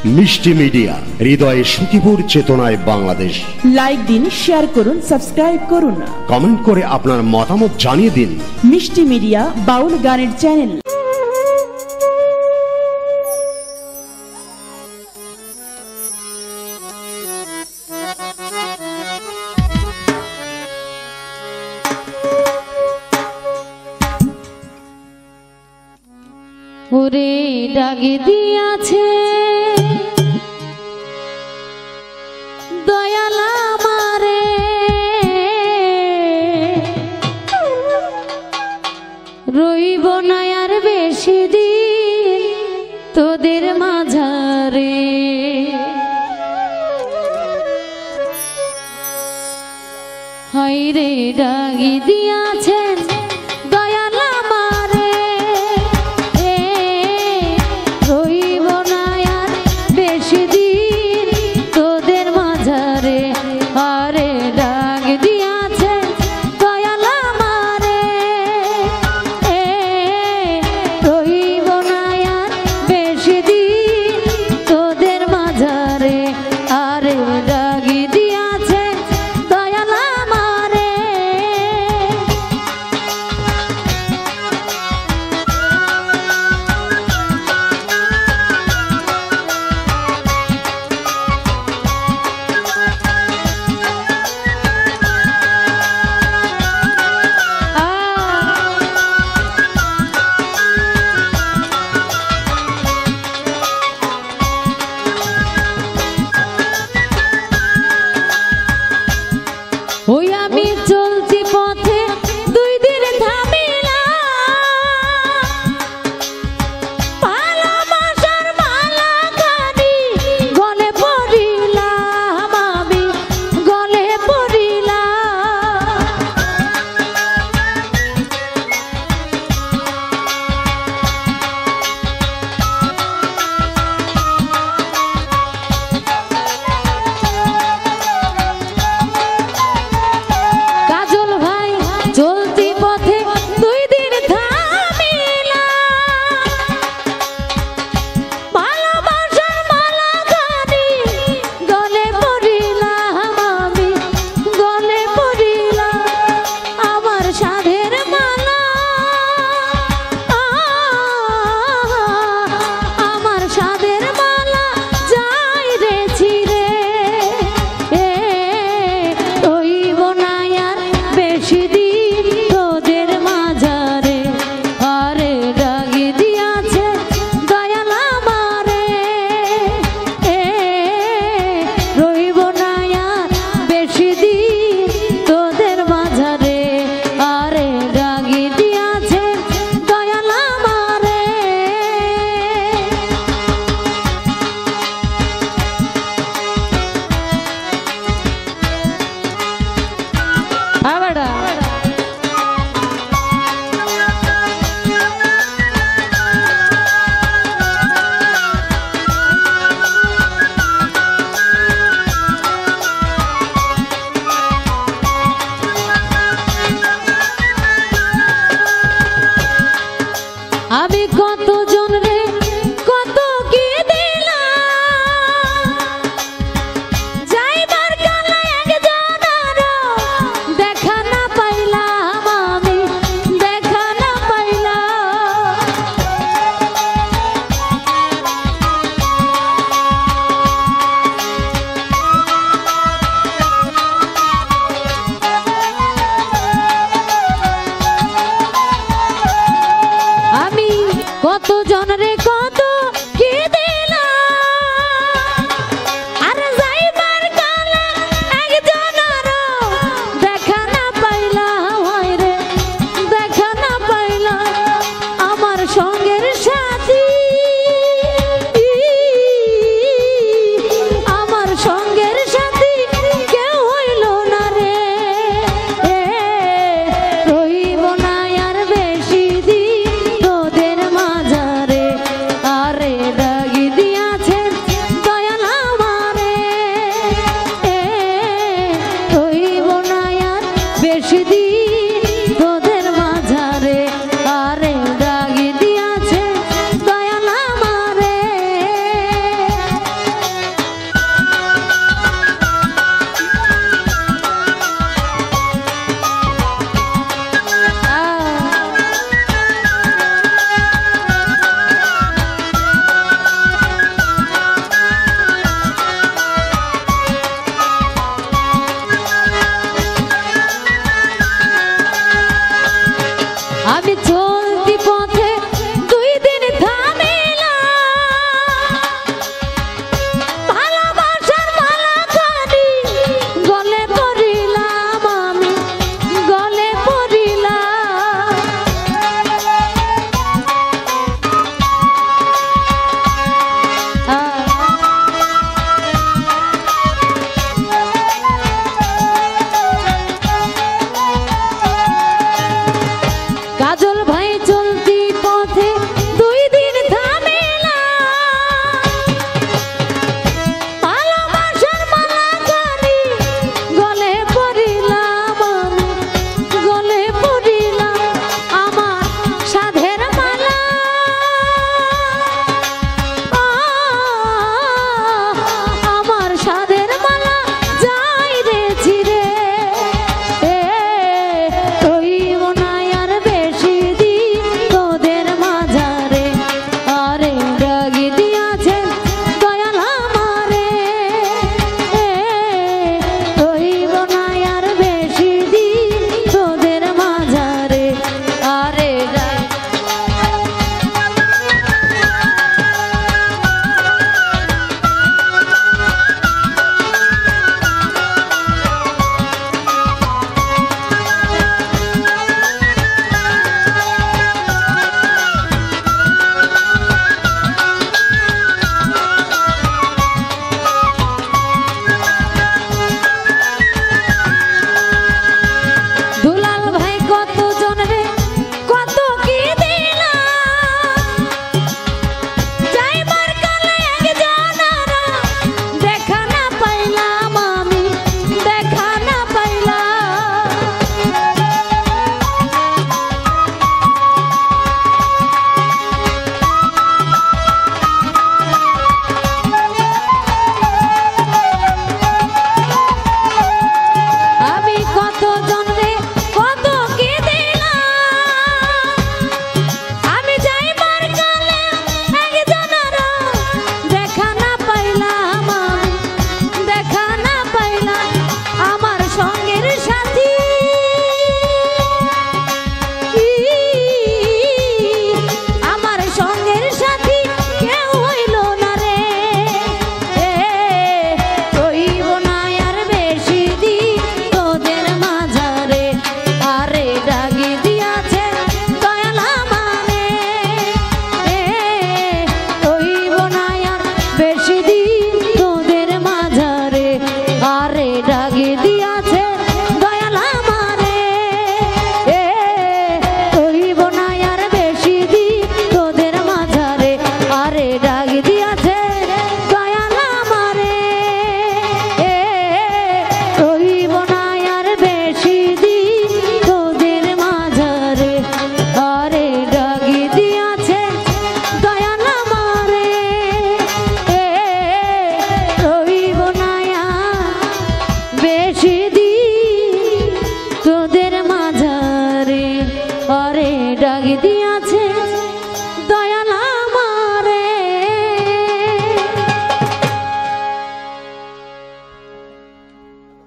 মিষ্টি মিডিয়া, হৃদয়ে সুখীপুর, চেতনায় বাংলাদেশ। লাইক দিন, শেয়ার করুন, সাবস্ক্রাইব করুন, কমেন্ট করে আপনার মতামত জানিয়ে দিন। মিষ্টি মিডিয়া বাউল গানের চ্যানেল। ওরে ডাকে দিয়াছে দয়াল আমারে, রইব না আর বেশি দিন তোদের মাঝারে। হায়রে ডাকি দিয়াছেন দয়াল আমারে, রইব না আর বেশি দিন তোদের মাঝারে। আরে ডাক দিয়াছে দয়াল আমারে, রইব না আর বেশি দিন তোদের মাঝারে। আরে ডাক দিয়াছে দয়াল আমারে, বেশি দিন তোদের মাঝারে আরে ডাকি দিয়াছে দয়াল আমারে রইব না আর বেশি দিন তোদের মাঝারে আরে ডাকি দিয়াছে দয়াল আমারে রইব না আর বেশি দিন তোদের মাঝারে আরে ডাকি দিয়াছে দয়াল আমারে রইব না আর বেশি দিন তোদের মাঝারে আরে ডাকি দিয়া